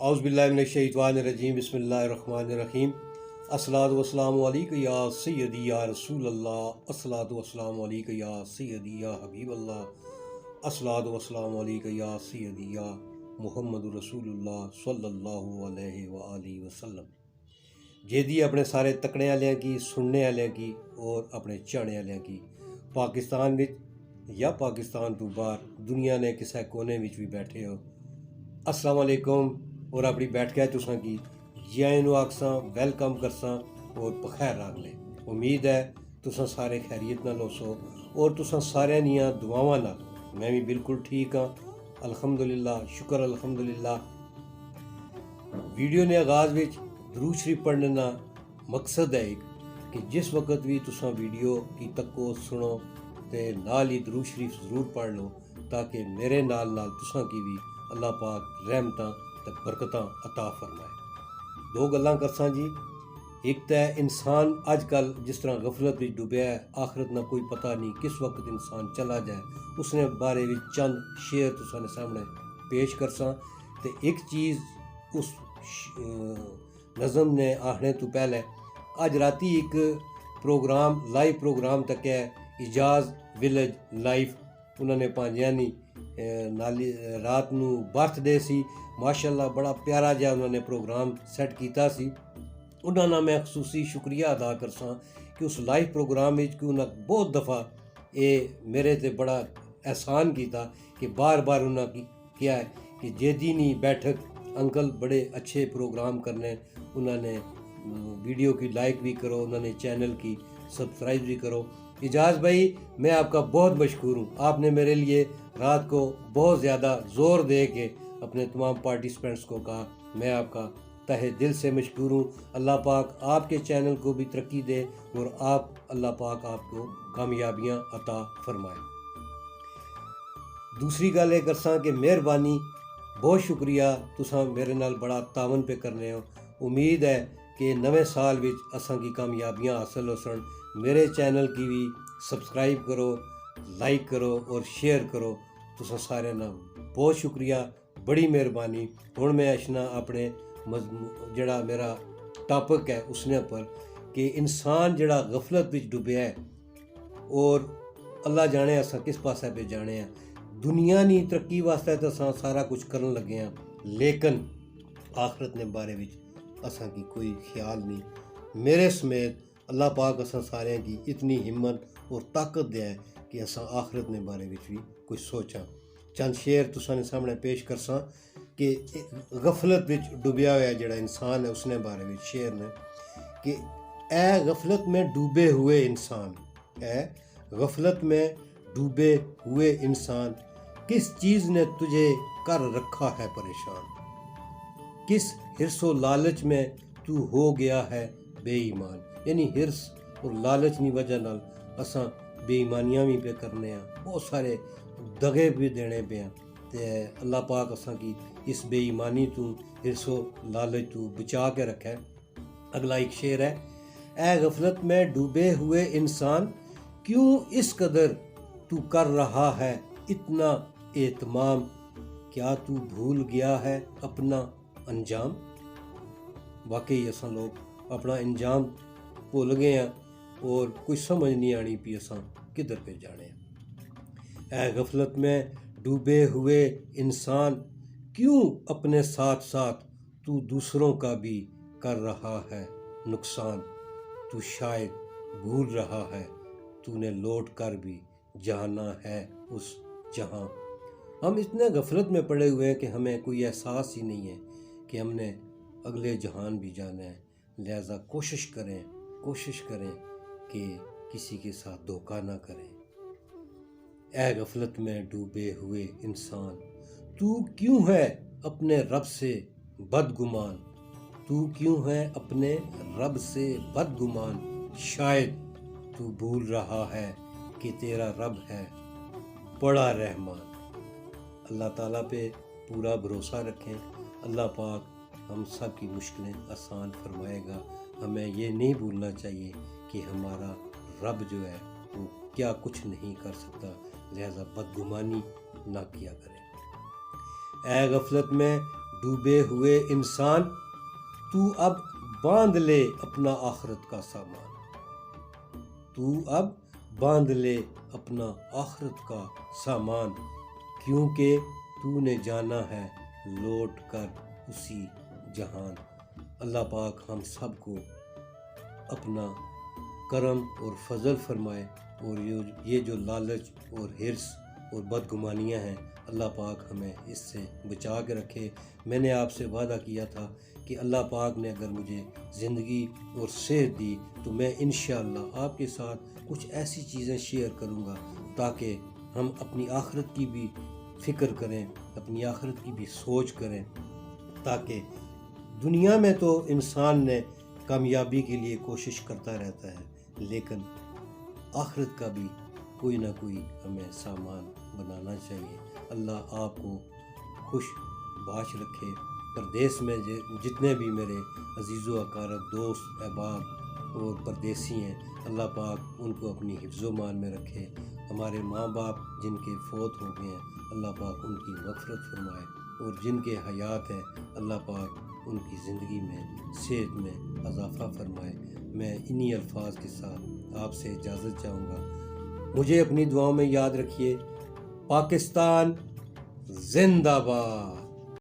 औज़ुबिल्लाहि मिनश्शैतानिर्रजीम बिस्मिल्लाहिर्रहमानिर्रहीम। अस्सलातु वस्सलामु अलैका या सय्यदी या रसूल अल्लाह। अस्सलातु वस्सलामु अलैका या सय्यदी या हबीब अल्लाह। अस्सलातु वस्सलामु अलैका या सय्यदी या मुहम्मदुर रसूलुल्लाह सल्लल्लाहु अलैहि व आलिहि वसल्लम। जेदी अपने सारे तकने आह्लें की, सुनने आह्लें की और अपने चाहने आह्लें की पाकिस्तान विच या पाकिस्तान तो बाहर दुनिया ने किसी कोने विच भी बैठे हो, अस्सलाम वालेकुम। और अपनी बैठ के तुसां की जियां आखसां, वेलकम करसां और बखैर रख ले। उम्मीद है तुसां सारे खैरियत नाल होसो और तुसां सारियां दियां दुआवां नाल मैं भी बिल्कुल ठीक हाँ, अल्हम्दुलिल्लाह, शुक्र अल्हम्दुलिल्लाह। वीडियो ने आगाज़ विच दरूद शरीफ पढ़ने का मकसद है एक कि जिस वक्त भी तुसां वीडियो की तको सुनो तो नाल ही दरूद शरीफ ज़रूर पढ़ लो, ताकि मेरे नाल नाल तुसां की भी अल्लाह पाक रहमतां ते बरकतां अता फरमाए। दो गल्लां करसां जी। एक तो इंसान अजकल जिस तरह गफलत में डुबया है, आखिरत ना कोई पता नहीं किस वक्त इंसान चला जाए, उसने बारे में चंद शेर तुसां सामने पेश करसां। तो एक चीज़ उस नज़म ने आखने तो पहले अज राती एक प्रोग्राम लाइव प्रोग्राम तक है, इजाज़ विलेज लाइव, उन्होंने भांजियां नी नाली रात नू बर्थडे सी, माशाअल्लाह बड़ा प्यारा जिहा उन्होंने प्रोग्राम सैट कीता सी। उन्होंने मैं खसूसी शुक्रिया अदा करसां कि उस लाइव प्रोग्राम में कि उन्हें बहुत दफ़ा ये मेरे ते बड़ा एहसान किया कि बार बार उन्हें किया है कि जेदी नी बैठक अंकल बड़े अच्छे प्रोग्राम करने, उन्होंने वीडियो की लाइक भी करो, उन्होंने चैनल की सब्सक्राइब भी करो। इजाज़ भाई मैं आपका बहुत मशकूर हूँ, आपने मेरे लिए रात को बहुत ज़्यादा ज़ोर दे के अपने तमाम पार्टिसिपेंट्स को कहा, मैं आपका तहे दिल से मशकूर हूँ। अल्लाह पाक आपके चैनल को भी तरक्की दे और अल्लाह पाक आपको कामयाबियाँ अता फरमाए। दूसरी गल एक करसां कि मेहरबानी, बहुत शुक्रिया, तुसां मेरे नाल बड़ा तावन पे करने हो। उम्मीद है कि नवे साल विच असां की कामयाबियां हासिल हो सन। मेरे चैनल की भी सब्सक्राइब करो, लाइक करो और शेयर करो। तुसां सारे नाल बहुत शुक्रिया, बड़ी मेहरबानी। हुण मैं अशना अपने जड़ा मेरा टॉपिक है उसने पर कि इंसान जड़ा गफलत विच डुबया है और अल्लाह जाने असां किस पासे पे जाने हैं। दुनिया नी तरक्की वास्ते तो असां सारा कुछ करन लगे हैं, लेकिन आखरत ने बारे विच असां की कोई ख्याल नहीं। मेरे समेत अल्लाह पाक असां सारे की इतनी हिम्मत और ताकत दे है कि असां आखरत ने बारे विच भी कुछ सोचां। चंद शेर तुसां ने सामने पेश करसां कि गफलत विच डुबया हुआ जड़ा इंसान है उसने बारे में शेर ने कि ए गफलत में डूबे हुए इंसान, ए गफलत में डूबे हुए इंसान, किस चीज़ ने तुझे कर रखा है परेशान, किस हिर्सो लालच में तू हो गया है बेईमान। यानी हिर्स और लालच की वजह नाल असां बेईमानियां भी पे करने हैं, बहुत सारे दगे भी देने पे हैं। ते अल्लाह पाक असां की इस बेईमानी तू हिर्सो लालच तू बचा के रखे। अगला एक शेर है, ए गफलत में डूबे हुए इंसान, क्यों इस कदर तू कर रहा है इतना एहतमाम, क्या तू भूल गया है अपना अंजाम। वाकई असां लोग अपना अंजाम भूल गए हैं और कोई समझ नहीं आनी पी असां किधर पे जाने। ऐ गफलत में डूबे हुए इंसान, क्यों अपने साथ साथ तू दूसरों का भी कर रहा है नुकसान, तू शायद भूल रहा है तूने लौट कर भी जाना है उस जहां। हम इतने गफलत में पड़े हुए हैं कि हमें कोई एहसास ही नहीं है कि हमने अगले जहान भी जाना है। लिहाजा कोशिश करें कि किसी के साथ धोखा ना करें। ऐ गफलत में डूबे हुए इंसान, तू क्यों है अपने रब से बदगुमान, तू क्यों है अपने रब से बदगुमान, शायद तू भूल रहा है कि तेरा रब है बड़ा रहमान। अल्लाह ताला पे पूरा भरोसा रखें, अल्लाह पाक हम सब की मुश्किलें आसान फरमाएगा। हमें ये नहीं भूलना चाहिए कि हमारा रब जो है वो क्या कुछ नहीं कर सकता, लिहाजा बदगुमानी ना किया करें। ऐ गफलत में ڈوبے ہوئے انسان، تو اب باندھ لے اپنا آخرت کا سامان، تو اب باندھ لے اپنا آخرت کا سامان، کیونکہ تو نے جانا ہے لوٹ کر اسی جہان۔ اللہ پاک ہم سب کو اپنا کرم اور فضل فرمائے، اور یہ جو لالچ اور حرص اور بدگمانیاں ہیں، اللہ پاک ہمیں اس سے بچا کے رکھے۔ میں نے آپ سے وعدہ کیا تھا کہ اللہ پاک نے اگر مجھے زندگی اور صحت دی تو میں انشاءاللہ آپ کے ساتھ کچھ ایسی چیزیں شیئر کروں گا تاکہ ہم اپنی آخرت کی بھی فکر کریں، اپنی آخرت کی بھی سوچ کریں، تاکہ دنیا میں تو انسان نے کامیابی کے لیے کوشش کرتا رہتا ہے، لیکن آخرت کا بھی کوئی نہ کوئی ہمیں سامان بنانا چاہیے۔ اللہ آپ کو خوش باش رکھے۔ پردیس میں جتنے بھی میرے عزیز و اقارب دوست احباب اور پردیسی ہیں، اللہ پاک ان کو اپنی حفظ و مان میں رکھے۔ ہمارے ماں باپ جن کے فوت ہو گئے ہیں، اللہ پاک ان کی مغفرت فرمائے، اور جن کے حیات ہیں اللہ پاک ان کی زندگی میں صحت میں اضافہ فرمائے۔ میں انہی الفاظ کے ساتھ آپ سے اجازت چاہوں گا۔ مجھے اپنی دعاؤں میں یاد رکھیے۔ پاکستان زندہ باد۔